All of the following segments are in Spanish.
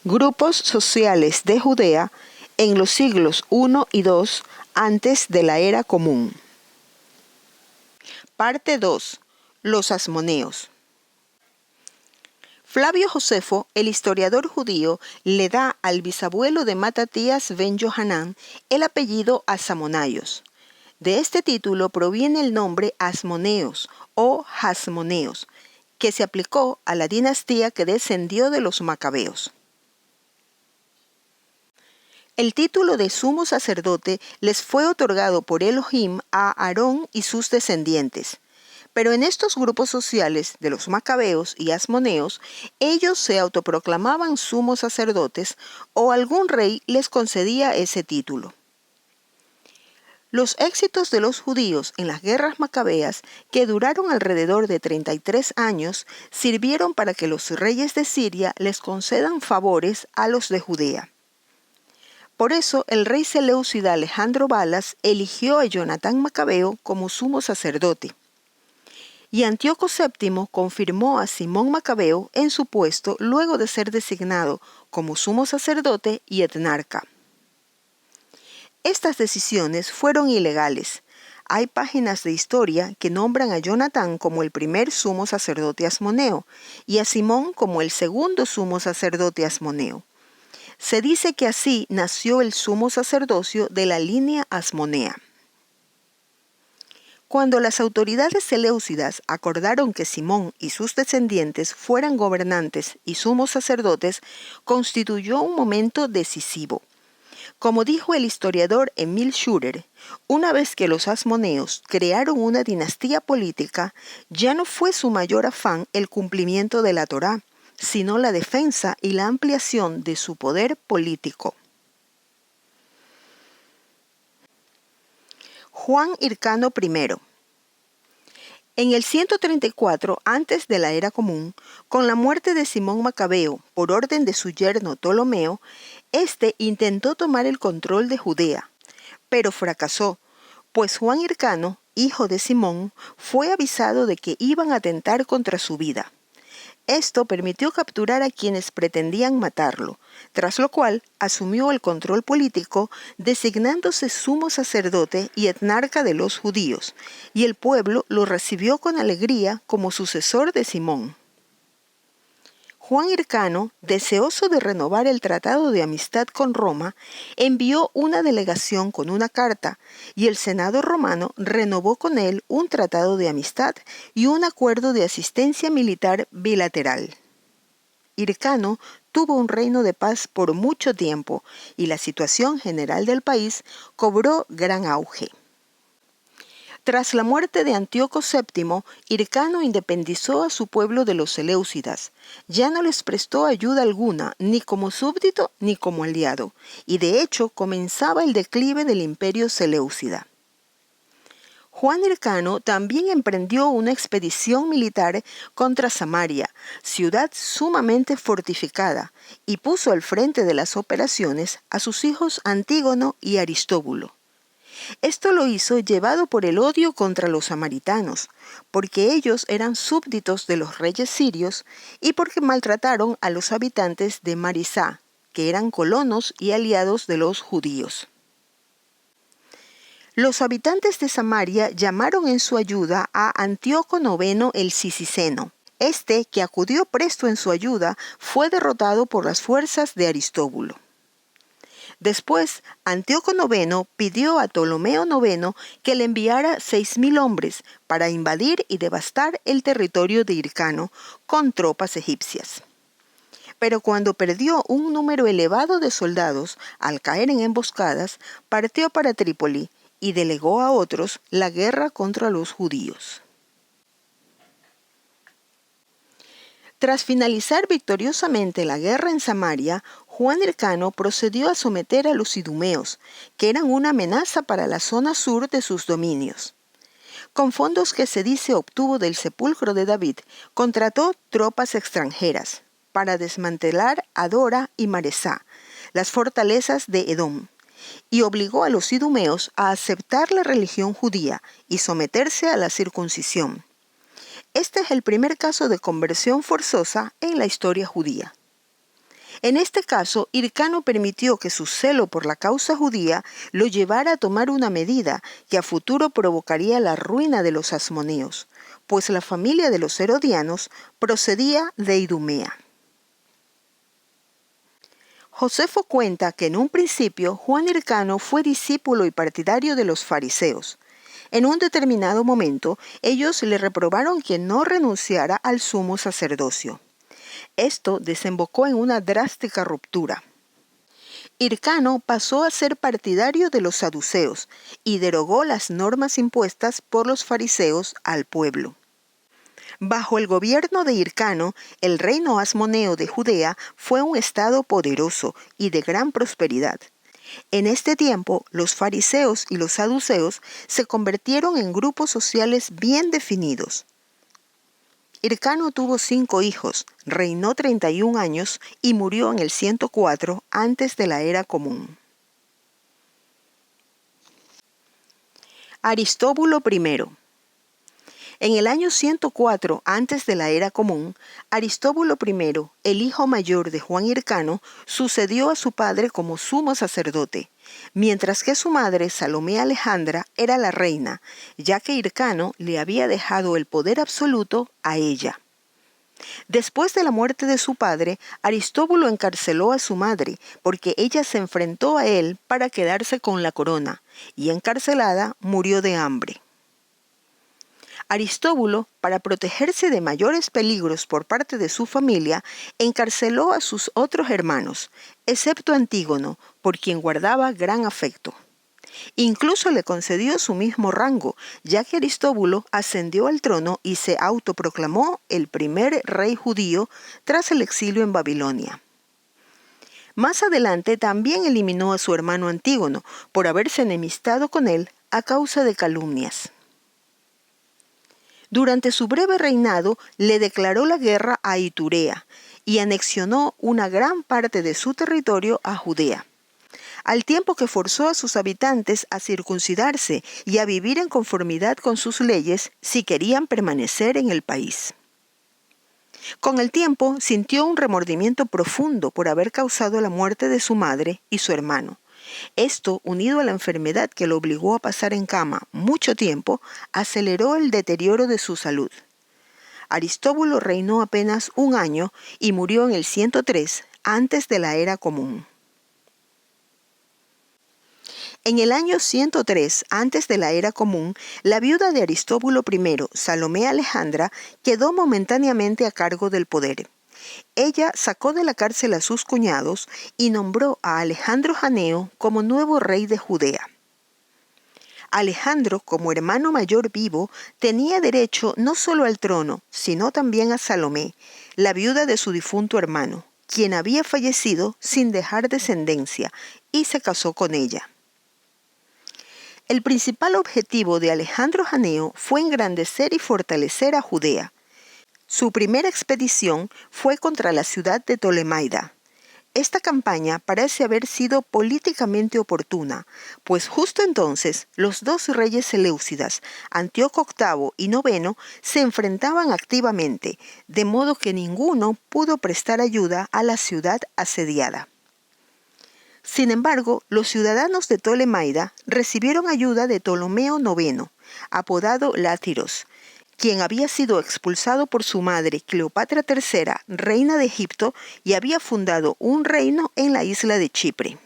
Grupos sociales de Judea en los siglos I y II antes de la era común. Parte 2. Los asmoneos. Flavio Josefo, el historiador judío, le da al bisabuelo de Matatías ben Johanán el apellido Asamonaios. De este título proviene el nombre Asmoneos o Hasmoneos, que se aplicó a la dinastía que descendió de los macabeos. El título de sumo sacerdote les fue otorgado por Elohim a Aarón y sus descendientes. Pero en estos grupos sociales de los macabeos y asmoneos, ellos se autoproclamaban sumos sacerdotes o algún rey les concedía ese título. Los éxitos de los judíos en las guerras macabeas, que duraron alrededor de 33 años, sirvieron para que los reyes de Siria les concedan favores a los de Judea. Por eso el rey seleucida Alejandro Balas eligió a Jonatán Macabeo como sumo sacerdote. Y Antíoco VII confirmó a Simón Macabeo en su puesto luego de ser designado como sumo sacerdote y etnarca. Estas decisiones fueron ilegales. Hay páginas de historia que nombran a Jonatán como el primer sumo sacerdote asmoneo y a Simón como el segundo sumo sacerdote asmoneo. Se dice que así nació el sumo sacerdocio de la línea asmonea. Cuando las autoridades seleucidas acordaron que Simón y sus descendientes fueran gobernantes y sumos sacerdotes, constituyó un momento decisivo. Como dijo el historiador Emil Schurer, una vez que los asmoneos crearon una dinastía política, ya no fue su mayor afán el cumplimiento de la Torá, sino la defensa y la ampliación de su poder político. Juan Hircano I. En el 134 antes de la era común, con la muerte de Simón Macabeo por orden de su yerno Ptolomeo, este intentó tomar el control de Judea, pero fracasó, pues Juan Hircano, hijo de Simón, fue avisado de que iban a atentar contra su vida. Esto permitió capturar a quienes pretendían matarlo, tras lo cual asumió el control político, designándose sumo sacerdote y etnarca de los judíos, y el pueblo lo recibió con alegría como sucesor de Simón. Juan Hircano, deseoso de renovar el tratado de amistad con Roma, envió una delegación con una carta, y el Senado romano renovó con él un tratado de amistad y un acuerdo de asistencia militar bilateral. Hircano tuvo un reino de paz por mucho tiempo, y la situación general del país cobró gran auge. Tras la muerte de Antíoco VII, Hircano independizó a su pueblo de los seleucidas. Ya no les prestó ayuda alguna, ni como súbdito ni como aliado, y de hecho comenzaba el declive del imperio seleucida. Juan Hircano también emprendió una expedición militar contra Samaria, ciudad sumamente fortificada, y puso al frente de las operaciones a sus hijos Antígono y Aristóbulo. Esto lo hizo llevado por el odio contra los samaritanos, porque ellos eran súbditos de los reyes sirios y porque maltrataron a los habitantes de Marisá, que eran colonos y aliados de los judíos. Los habitantes de Samaria llamaron en su ayuda a Antíoco IX el Cisiceno. Este, que acudió presto en su ayuda, fue derrotado por las fuerzas de Aristóbulo. Después, Antíoco IX pidió a Ptolomeo IX que le enviara 6.000 hombres para invadir y devastar el territorio de Hircano con tropas egipcias. Pero cuando perdió un número elevado de soldados al caer en emboscadas, partió para Trípoli y delegó a otros la guerra contra los judíos. Tras finalizar victoriosamente la guerra en Samaria, Juan Hircano procedió a someter a los idumeos, que eran una amenaza para la zona sur de sus dominios. Con fondos que se dice obtuvo del sepulcro de David, contrató tropas extranjeras para desmantelar Adora y Maresá, las fortalezas de Edom, y obligó a los idumeos a aceptar la religión judía y someterse a la circuncisión. Este es el primer caso de conversión forzosa en la historia judía. En este caso, Hircano permitió que su celo por la causa judía lo llevara a tomar una medida que a futuro provocaría la ruina de los asmoneos, pues la familia de los herodianos procedía de Idumea. Josefo cuenta que en un principio Juan Hircano fue discípulo y partidario de los fariseos. En un determinado momento, ellos le reprobaron que no renunciara al sumo sacerdocio. Esto desembocó en una drástica ruptura. Hircano pasó a ser partidario de los saduceos y derogó las normas impuestas por los fariseos al pueblo. Bajo el gobierno de Hircano, el reino asmoneo de Judea fue un estado poderoso y de gran prosperidad. En este tiempo, los fariseos y los saduceos se convirtieron en grupos sociales bien definidos. Hircano tuvo 5 hijos, reinó 31 años y murió en el 104 antes de la era común. Aristóbulo I. En el año 104 antes de la era común, Aristóbulo I, el hijo mayor de Juan Hircano, sucedió a su padre como sumo sacerdote, mientras que su madre, Salomé Alejandra, era la reina, ya que Hircano le había dejado el poder absoluto a ella. Después de la muerte de su padre, Aristóbulo encarceló a su madre, porque ella se enfrentó a él para quedarse con la corona, y encarcelada murió de hambre. Aristóbulo, para protegerse de mayores peligros por parte de su familia, encarceló a sus otros hermanos, excepto Antígono, por quien guardaba gran afecto. Incluso le concedió su mismo rango, ya que Aristóbulo ascendió al trono y se autoproclamó el primer rey judío tras el exilio en Babilonia. Más adelante también eliminó a su hermano Antígono por haberse enemistado con él a causa de calumnias. Durante su breve reinado le declaró la guerra a Iturea y anexionó una gran parte de su territorio a Judea, al tiempo que forzó a sus habitantes a circuncidarse y a vivir en conformidad con sus leyes si querían permanecer en el país. Con el tiempo sintió un remordimiento profundo por haber causado la muerte de su madre y su hermano. Esto, unido a la enfermedad que lo obligó a pasar en cama mucho tiempo, aceleró el deterioro de su salud. Aristóbulo reinó apenas 1 año y murió en el 103 antes de la era común. En el año 103 antes de la era común, la viuda de Aristóbulo I, Salomé Alejandra, quedó momentáneamente a cargo del poder. Ella sacó de la cárcel a sus cuñados y nombró a Alejandro Janeo como nuevo rey de Judea. Alejandro, como hermano mayor vivo, tenía derecho no solo al trono, sino también a Salomé, la viuda de su difunto hermano, quien había fallecido sin dejar descendencia, y se casó con ella. El principal objetivo de Alejandro Janeo fue engrandecer y fortalecer a Judea. Su primera expedición fue contra la ciudad de Tolemaida. Esta campaña parece haber sido políticamente oportuna, pues justo entonces los 2 reyes seleucidas, Antíoco VIII y IX, se enfrentaban activamente, de modo que ninguno pudo prestar ayuda a la ciudad asediada. Sin embargo, los ciudadanos de Tolemaida recibieron ayuda de Ptolomeo IX, apodado Látiros, quien había sido expulsado por su madre Cleopatra III, reina de Egipto, y había fundado un reino en la isla de Chipre.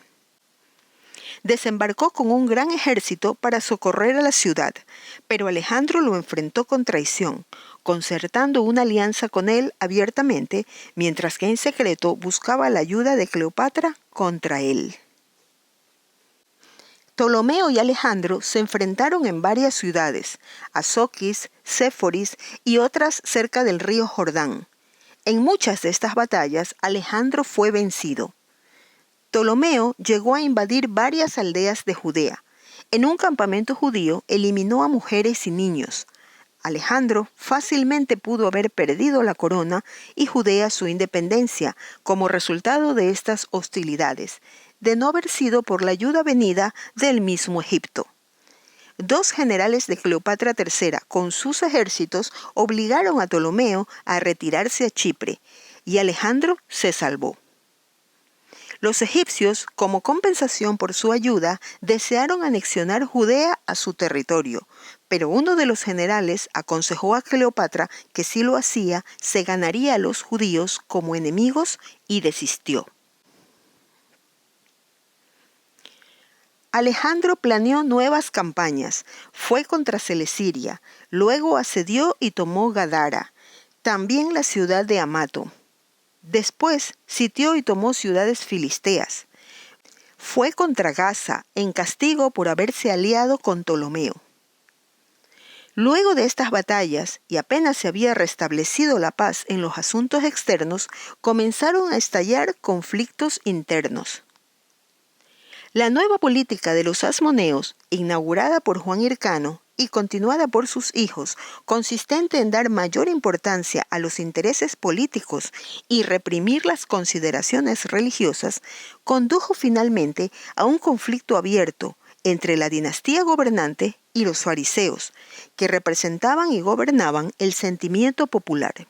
Desembarcó con un gran ejército para socorrer a la ciudad, pero Alejandro lo enfrentó con traición, concertando una alianza con él abiertamente, mientras que en secreto buscaba la ayuda de Cleopatra contra él. Ptolomeo y Alejandro se enfrentaron en varias ciudades, Azoquis, Séforis y otras cerca del río Jordán. En muchas de estas batallas, Alejandro fue vencido. Ptolomeo llegó a invadir varias aldeas de Judea. En un campamento judío eliminó a mujeres y niños. Alejandro fácilmente pudo haber perdido la corona y Judea su independencia como resultado de estas hostilidades, de no haber sido por la ayuda venida del mismo Egipto. 2 generales de Cleopatra III con sus ejércitos obligaron a Ptolomeo a retirarse a Chipre, y Alejandro se salvó. Los egipcios, como compensación por su ayuda, desearon anexionar Judea a su territorio, pero uno de los generales aconsejó a Cleopatra que si lo hacía, se ganaría a los judíos como enemigos y desistió. Alejandro planeó nuevas campañas. Fue contra Celesiria, luego asedió y tomó Gadara, también la ciudad de Amato. Después sitió y tomó ciudades filisteas. Fue contra Gaza, en castigo por haberse aliado con Ptolomeo. Luego de estas batallas, y apenas se había restablecido la paz en los asuntos externos, comenzaron a estallar conflictos internos. La nueva política de los asmoneos, inaugurada por Juan Hircano y continuada por sus hijos, consistente en dar mayor importancia a los intereses políticos y reprimir las consideraciones religiosas, condujo finalmente a un conflicto abierto entre la dinastía gobernante y los fariseos, que representaban y gobernaban el sentimiento popular.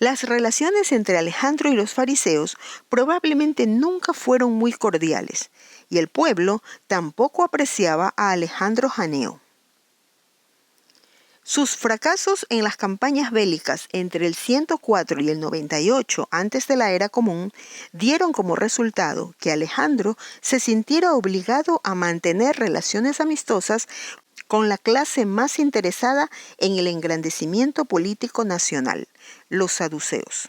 Las relaciones entre Alejandro y los fariseos probablemente nunca fueron muy cordiales, y el pueblo tampoco apreciaba a Alejandro Janeo. Sus fracasos en las campañas bélicas entre el 104 y el 98 antes de la era común dieron como resultado que Alejandro se sintiera obligado a mantener relaciones amistosas con la clase más interesada en el engrandecimiento político nacional, los saduceos.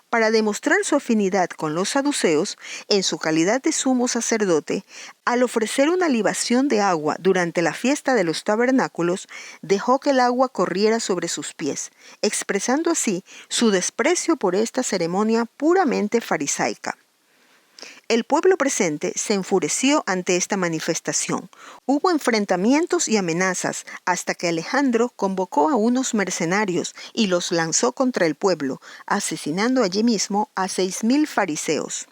Para demostrar su afinidad con los saduceos, en su calidad de sumo sacerdote, al ofrecer una libación de agua durante la fiesta de los tabernáculos, dejó que el agua corriera sobre sus pies, expresando así su desprecio por esta ceremonia puramente farisaica. El pueblo presente se enfureció ante esta manifestación. Hubo enfrentamientos y amenazas hasta que Alejandro convocó a unos mercenarios y los lanzó contra el pueblo, asesinando allí mismo a 6.000 fariseos.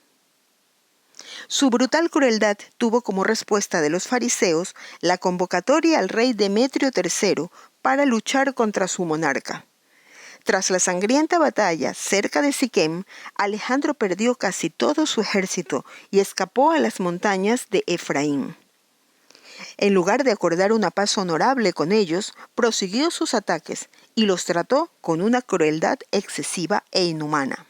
Su brutal crueldad tuvo como respuesta de los fariseos la convocatoria al rey Demetrio III para luchar contra su monarca. Tras la sangrienta batalla cerca de Siquem, Alejandro perdió casi todo su ejército y escapó a las montañas de Efraín. En lugar de acordar una paz honorable con ellos, prosiguió sus ataques y los trató con una crueldad excesiva e inhumana.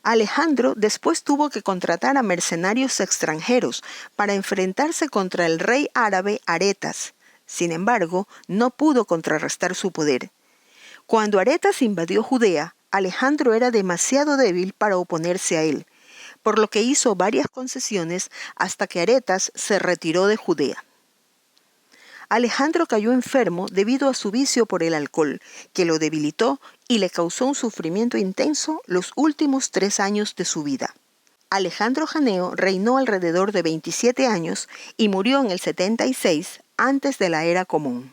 Alejandro después tuvo que contratar a mercenarios extranjeros para enfrentarse contra el rey árabe Aretas. Sin embargo, no pudo contrarrestar su poder. Cuando Aretas invadió Judea, Alejandro era demasiado débil para oponerse a él, por lo que hizo varias concesiones hasta que Aretas se retiró de Judea. Alejandro cayó enfermo debido a su vicio por el alcohol, que lo debilitó y le causó un sufrimiento intenso los últimos 3 años de su vida. Alejandro Janeo reinó alrededor de 27 años y murió en el 76 antes de la era común.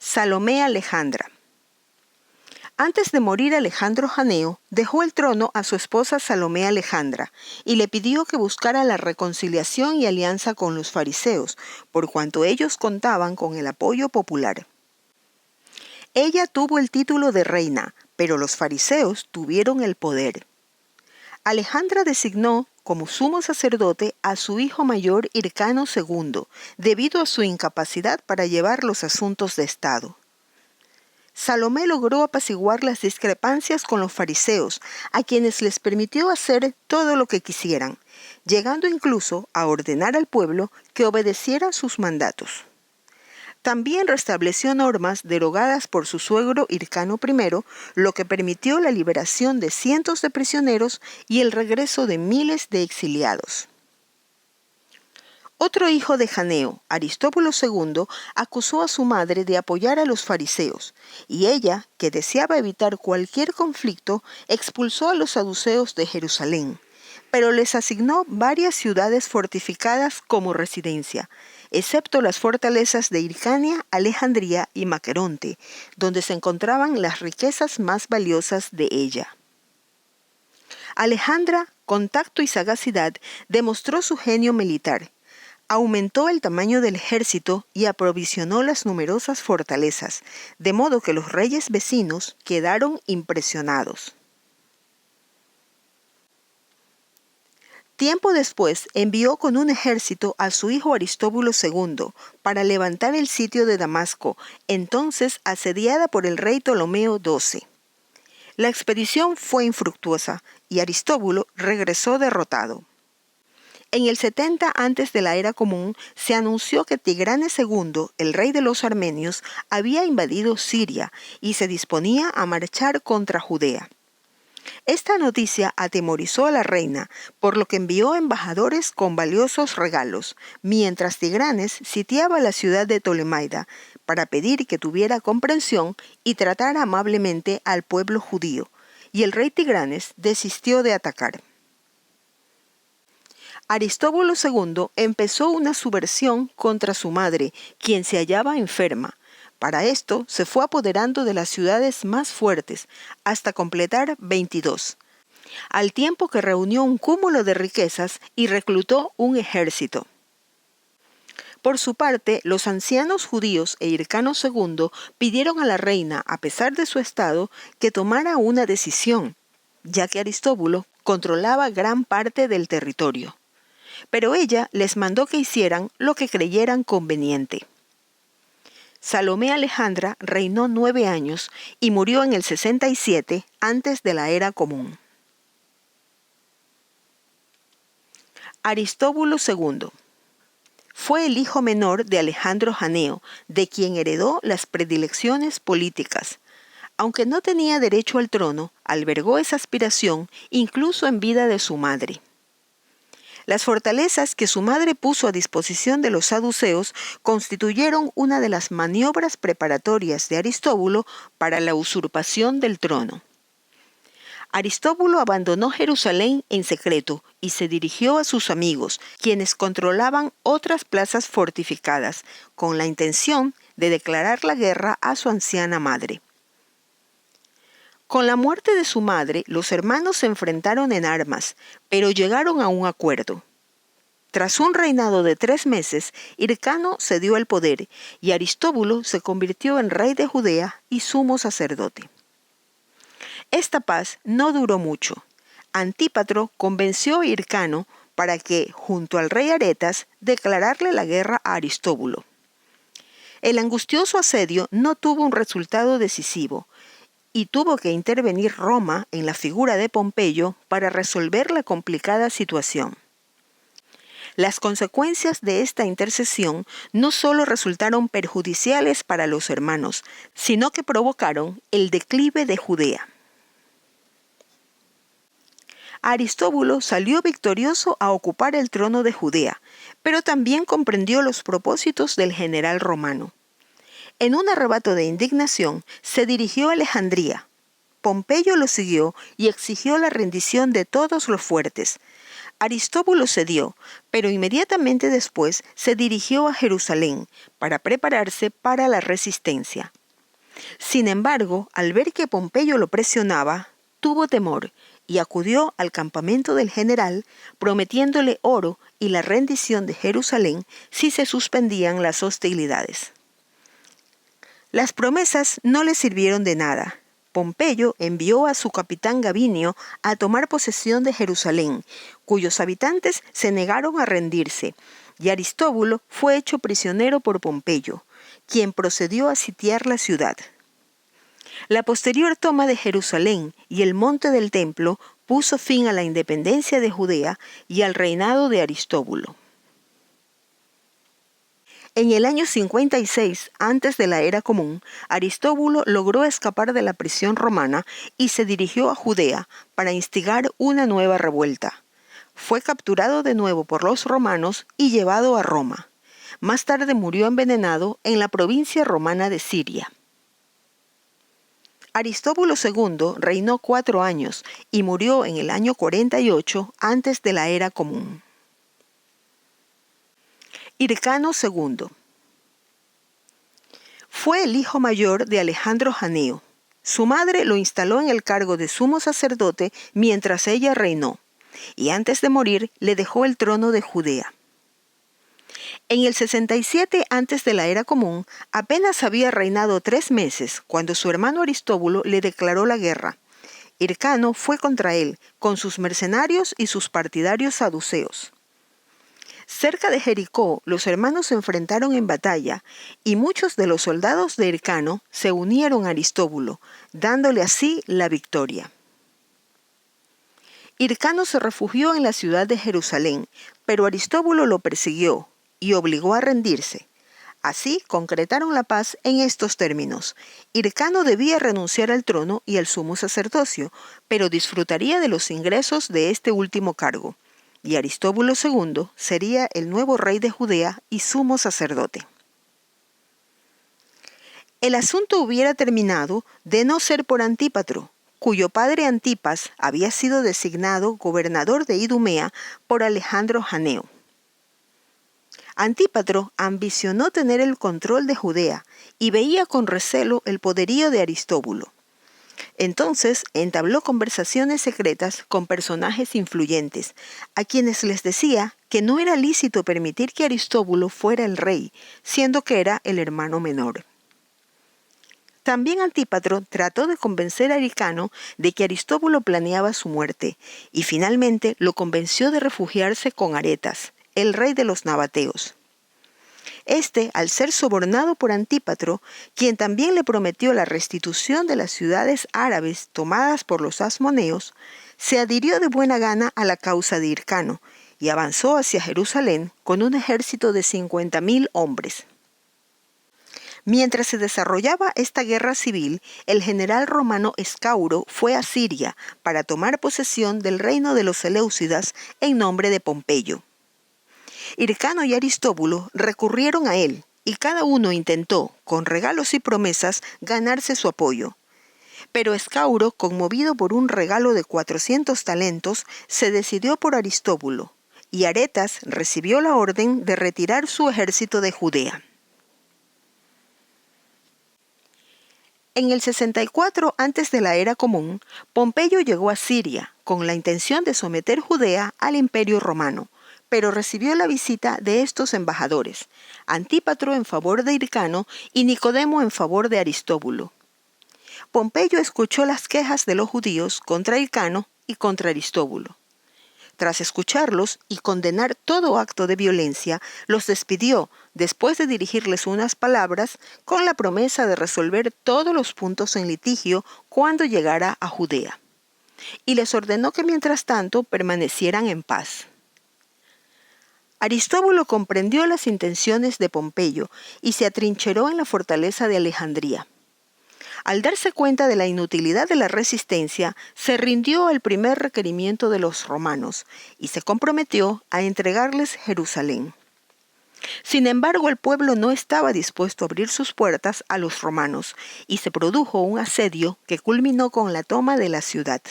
Salomé Alejandra. Antes de morir Alejandro Janeo, dejó el trono a su esposa Salomé Alejandra y le pidió que buscara la reconciliación y alianza con los fariseos, por cuanto ellos contaban con el apoyo popular. Ella tuvo el título de reina, pero los fariseos tuvieron el poder. Alejandra designó como sumo sacerdote a su hijo mayor Hircano II, debido a su incapacidad para llevar los asuntos de Estado. Salomé logró apaciguar las discrepancias con los fariseos, a quienes les permitió hacer todo lo que quisieran, llegando incluso a ordenar al pueblo que obedeciera sus mandatos. También restableció normas derogadas por su suegro Hircano I, lo que permitió la liberación de cientos de prisioneros y el regreso de miles de exiliados. Otro hijo de Janeo, Aristóbulo II, acusó a su madre de apoyar a los fariseos, y ella, que deseaba evitar cualquier conflicto, expulsó a los saduceos de Jerusalén, pero les asignó varias ciudades fortificadas como residencia, excepto las fortalezas de Hircania, Alejandría y Maqueronte, donde se encontraban las riquezas más valiosas de ella. Alejandra, con tacto y sagacidad, demostró su genio militar. Aumentó el tamaño del ejército y aprovisionó las numerosas fortalezas, de modo que los reyes vecinos quedaron impresionados. Tiempo después envió con un ejército a su hijo Aristóbulo II para levantar el sitio de Damasco, entonces asediada por el rey Ptolomeo XII. La expedición fue infructuosa y Aristóbulo regresó derrotado. En el 70 antes de la era común se anunció que Tigranes II, el rey de los armenios, había invadido Siria y se disponía a marchar contra Judea. Esta noticia atemorizó a la reina, por lo que envió embajadores con valiosos regalos, mientras Tigranes sitiaba la ciudad de Ptolemaida para pedir que tuviera comprensión y tratara amablemente al pueblo judío, y el rey Tigranes desistió de atacar. Aristóbulo II empezó una subversión contra su madre, quien se hallaba enferma. Para esto se fue apoderando de las ciudades más fuertes, hasta completar 22, al tiempo que reunió un cúmulo de riquezas y reclutó un ejército. Por su parte, los ancianos judíos e Hircano II pidieron a la reina, a pesar de su estado, que tomara una decisión, ya que Aristóbulo controlaba gran parte del territorio. Pero ella les mandó que hicieran lo que creyeran conveniente. Salomé Alejandra reinó 9 años y murió en el 67 antes de la era común. Aristóbulo II fue el hijo menor de Alejandro Janeo, de quien heredó las predilecciones políticas. Aunque no tenía derecho al trono, albergó esa aspiración incluso en vida de su madre. Las fortalezas que su madre puso a disposición de los saduceos constituyeron una de las maniobras preparatorias de Aristóbulo para la usurpación del trono. Aristóbulo abandonó Jerusalén en secreto y se dirigió a sus amigos, quienes controlaban otras plazas fortificadas, con la intención de declarar la guerra a su anciana madre. Con la muerte de su madre, los hermanos se enfrentaron en armas, pero llegaron a un acuerdo. Tras un reinado de 3 meses, Hircano cedió el poder y Aristóbulo se convirtió en rey de Judea y sumo sacerdote. Esta paz no duró mucho. Antípatro convenció a Hircano para que, junto al rey Aretas, declararle la guerra a Aristóbulo. El angustioso asedio no tuvo un resultado decisivo, y tuvo que intervenir Roma en la figura de Pompeyo para resolver la complicada situación. Las consecuencias de esta intercesión no solo resultaron perjudiciales para los hermanos, sino que provocaron el declive de Judea. Aristóbulo salió victorioso a ocupar el trono de Judea, pero también comprendió los propósitos del general romano. En un arrebato de indignación, se dirigió a Alejandría. Pompeyo lo siguió y exigió la rendición de todos los fuertes. Aristóbulo cedió, pero inmediatamente después se dirigió a Jerusalén para prepararse para la resistencia. Sin embargo, al ver que Pompeyo lo presionaba, tuvo temor y acudió al campamento del general, prometiéndole oro y la rendición de Jerusalén si se suspendían las hostilidades. Las promesas no le sirvieron de nada. Pompeyo envió a su capitán Gabinio a tomar posesión de Jerusalén, cuyos habitantes se negaron a rendirse, y Aristóbulo fue hecho prisionero por Pompeyo, quien procedió a sitiar la ciudad. La posterior toma de Jerusalén y el monte del templo puso fin a la independencia de Judea y al reinado de Aristóbulo. En el año 56, antes de la era común, Aristóbulo logró escapar de la prisión romana y se dirigió a Judea para instigar una nueva revuelta. Fue capturado de nuevo por los romanos y llevado a Roma. Más tarde murió envenenado en la provincia romana de Siria. Aristóbulo II reinó 4 años y murió en el año 48 antes de la era común. Hircano II fue el hijo mayor de Alejandro Janeo. Su madre lo instaló en el cargo de sumo sacerdote mientras ella reinó, y antes de morir le dejó el trono de Judea. En el 67 antes de la era común, apenas había reinado 3 meses cuando su hermano Aristóbulo le declaró la guerra, Hircano fue contra él, con sus mercenarios y sus partidarios saduceos. Cerca de Jericó, los hermanos se enfrentaron en batalla, y muchos de los soldados de Hircano se unieron a Aristóbulo, dándole así la victoria. Hircano se refugió en la ciudad de Jerusalén, pero Aristóbulo lo persiguió y obligó a rendirse. Así concretaron la paz en estos términos: Hircano debía renunciar al trono y al sumo sacerdocio, pero disfrutaría de los ingresos de este último cargo, y Aristóbulo II sería el nuevo rey de Judea y sumo sacerdote. El asunto hubiera terminado de no ser por Antípatro, cuyo padre Antipas había sido designado gobernador de Idumea por Alejandro Janeo. Antípatro ambicionó tener el control de Judea y veía con recelo el poderío de Aristóbulo. Entonces entabló conversaciones secretas con personajes influyentes, a quienes les decía que no era lícito permitir que Aristóbulo fuera el rey, siendo que era el hermano menor. También Antípatro trató de convencer a Hircano de que Aristóbulo planeaba su muerte, y finalmente lo convenció de refugiarse con Aretas, el rey de los nabateos. Este, al ser sobornado por Antípatro, quien también le prometió la restitución de las ciudades árabes tomadas por los asmoneos, se adhirió de buena gana a la causa de Hircano y avanzó hacia Jerusalén con un ejército de 50.000 hombres. Mientras se desarrollaba esta guerra civil, el general romano Escauro fue a Siria para tomar posesión del reino de los Seleucidas en nombre de Pompeyo. Hircano y Aristóbulo recurrieron a él, y cada uno intentó, con regalos y promesas, ganarse su apoyo. Pero Escauro, conmovido por un regalo de 400 talentos, se decidió por Aristóbulo, y Aretas recibió la orden de retirar su ejército de Judea. En el 64 antes de la era común, Pompeyo llegó a Siria con la intención de someter Judea al Imperio Romano, pero recibió la visita de estos embajadores, Antípatro en favor de Hircano y Nicodemo en favor de Aristóbulo. Pompeyo escuchó las quejas de los judíos contra Hircano y contra Aristóbulo. Tras escucharlos y condenar todo acto de violencia, los despidió después de dirigirles unas palabras con la promesa de resolver todos los puntos en litigio cuando llegara a Judea. Y les ordenó que mientras tanto permanecieran en paz. Aristóbulo comprendió las intenciones de Pompeyo y se atrincheró en la fortaleza de Alejandría. Al darse cuenta de la inutilidad de la resistencia, se rindió al primer requerimiento de los romanos y se comprometió a entregarles Jerusalén. Sin embargo, el pueblo no estaba dispuesto a abrir sus puertas a los romanos y se produjo un asedio que culminó con la toma de la ciudad.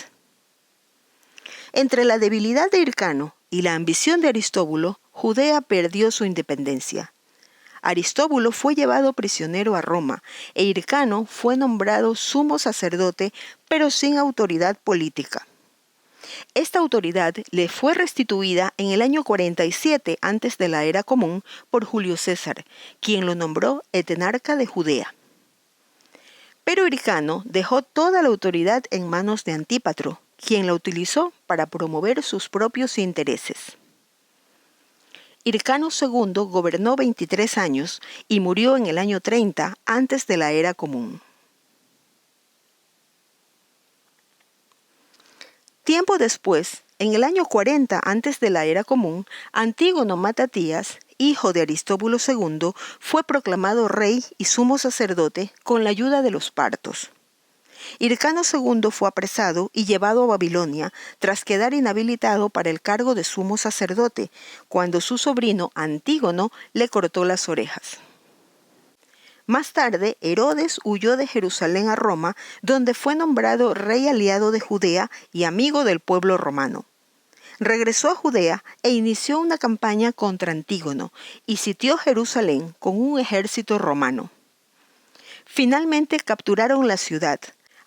Entre la debilidad de Hircano y la ambición de Aristóbulo, Judea perdió su independencia. Aristóbulo fue llevado prisionero a Roma e Hircano fue nombrado sumo sacerdote, pero sin autoridad política. Esta autoridad le fue restituida en el año 47 antes de la era común por Julio César, quien lo nombró etenarca de Judea. Pero Hircano dejó toda la autoridad en manos de Antípatro, quien la utilizó para promover sus propios intereses. Hircano II gobernó 23 años y murió en el año 30 antes de la era común. Tiempo después, en el año 40 antes de la era común, Antígono Matatías, hijo de Aristóbulo II, fue proclamado rey y sumo sacerdote con la ayuda de los partos. Hircano II fue apresado y llevado a Babilonia tras quedar inhabilitado para el cargo de sumo sacerdote, cuando su sobrino Antígono le cortó las orejas. Más tarde, Herodes huyó de Jerusalén a Roma, donde fue nombrado rey aliado de Judea y amigo del pueblo romano. Regresó a Judea e inició una campaña contra Antígono y sitió Jerusalén con un ejército romano. Finalmente capturaron la ciudad.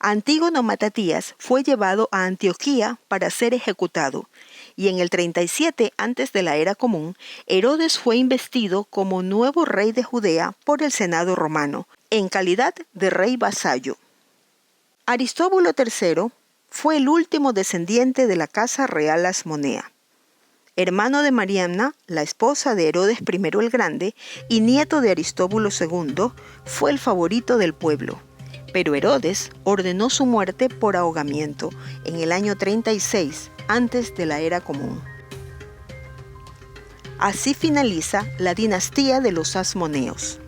Antígono Matatías fue llevado a Antioquía para ser ejecutado, y en el 37 antes de la era común, Herodes fue investido como nuevo rey de Judea por el Senado romano, en calidad de rey vasallo. Aristóbulo III fue el último descendiente de la casa real asmonea. Hermano de Mariamna, la esposa de Herodes I el Grande y nieto de Aristóbulo II, fue el favorito del pueblo. Pero Herodes ordenó su muerte por ahogamiento en el año 36 antes de la era común. Así finaliza la dinastía de los asmoneos.